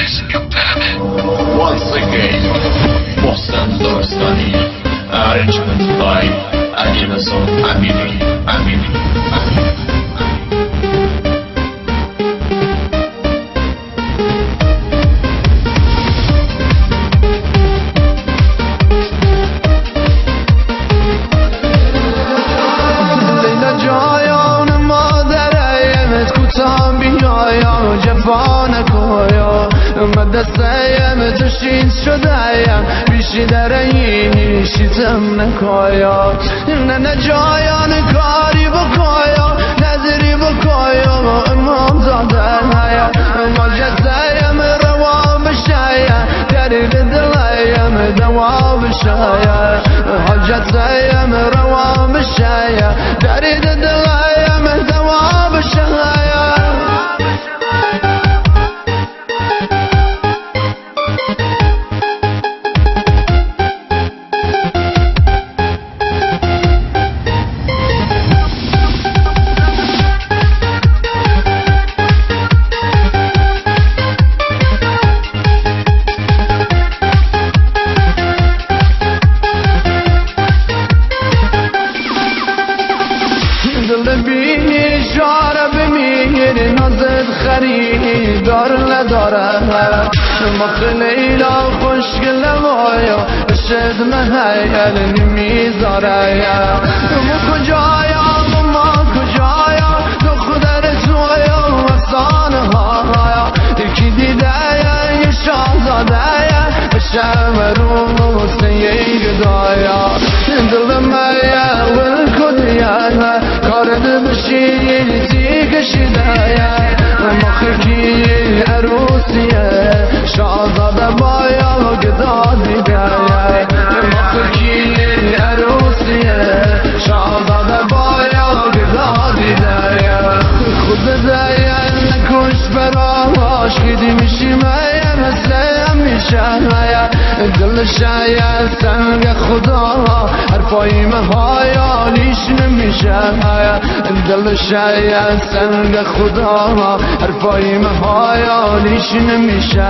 Once again, Mohsen Dorstani, arrangement by Adinason Amini. مدرسه‌ام تشید شده‌ام بیشی درایی شیتم نکایا نه جایان کاری بکایا نظری بکایا امام زاده‌ایا مجلسه‌ام روا بشایا دلیل دلیم دوا بشایا حاجته‌ام روا بشایا دلیل دلیم دوا بشایا خریدار نداره مخ لیلا خوشگل وایا شد محیل نمیذاره ما کجایا ما کجایا دختر تویا افسانه ها یکی دیده یه شاهزاده شم روز یه گدایا دل میا ولکدیا کارد بشی کشیده مخکی عروسیه شاهزاده بایا گدا دیگه مخکی عروسیه شاهزاده بایا گدا دیگه خود دیگه نکش براش کدی میشی میا مثل همیشه دل شاید سنگ خدا حرفای مهایانیش نمیشه دل شاید سنگ خدا حرفای مهایانیش نمیشه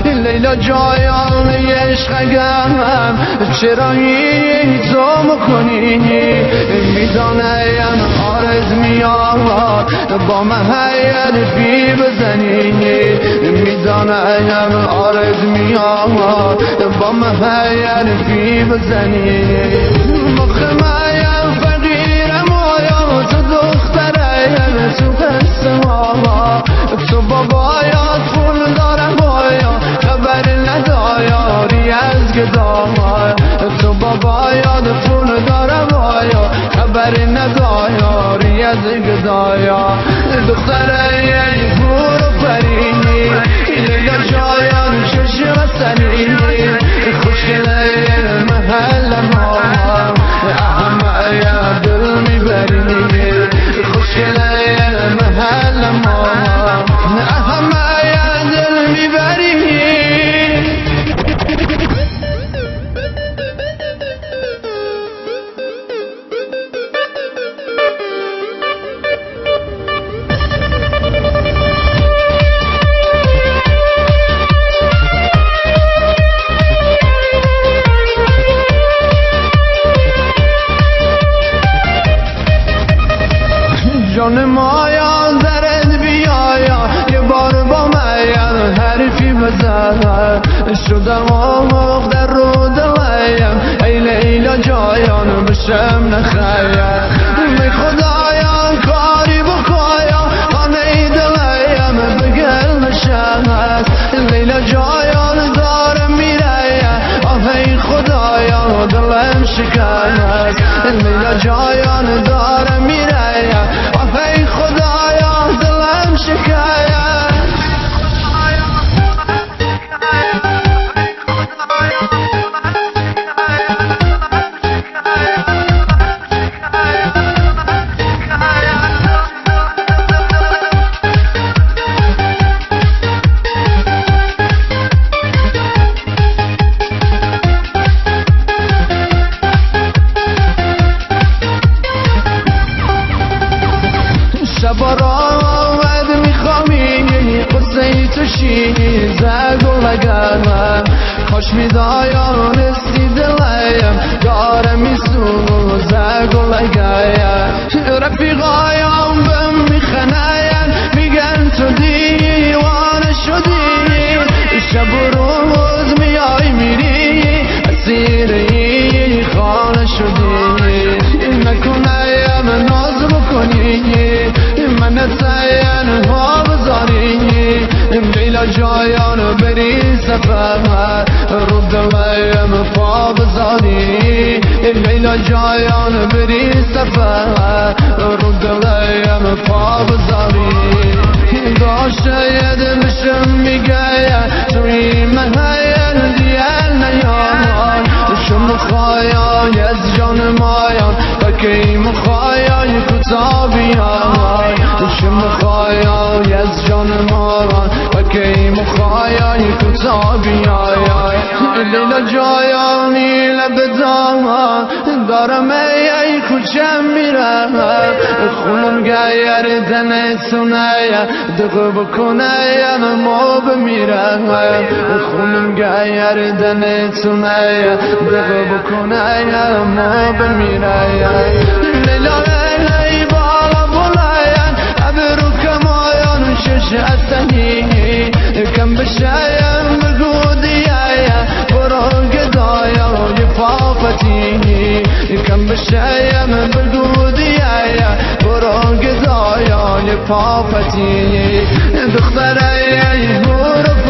لیلا جایان عشقم چرایی تو میکنی میدانم آرز میاد با محیل بی بزنی میدانم آرز میاد با محیل بی بزنی مخمایم فقیرم آیا تو دخترم تو قصه ها تو بابایات پول دارم بایا خبر ندایاری از گداها تو بابایات پول دارم بایا خبر ندایاری از گدایا دختره برو پرینی لیلا جایان چشم سنینی خوشگله محل ما اهم یا دل میبرینی خوشگله محل ما اهم یا دل میبرینی جان مایا درد بیایا یه بار با من حرفی بزن شدم آموق در رو دلیم ای لیلا جایان بشم نخیر می خدایا کاری بکایا خانه دلیم بگل نشم لیلا جایان دارم میره آه ای خدایا دلم شکست لیلا جایان دارم میره ای خدایا دلم شکایت زگلگم کاش میدایانستی دلیم داره میسوزه زگلگم رفیقایم بهم میخنین میگن تو دیوانه شدی شب و روز میای میری اسیری خانه شدی نکنیم ناز بکنی من تین ها بذاری لیلا جایان بری سفر رو دلیم پا بذاری لیلا جایان بری سفر رو دلیم پا بذاری داشته دلشم میگه توی محیل دیل نیان شم خواهی از جان مایان تا کی مخواهی کتابیان شم خواهی از جان مایان تا کی مخواهی کتابیان لیلا جایانی لبدان دارم ای کوچم میرم خونم گیر دنتونه دقه بکنه ما بمیرم خونم گیر دنتونه دقه بکنه ما بمیرم لیلا ای بالا بلاین ابرو کمایان شش اتنی کم بشایم بگو دیایا برو گدایا پاپتی کم بشایم بگو دیایا برو گدایا پاپتی دختره هورو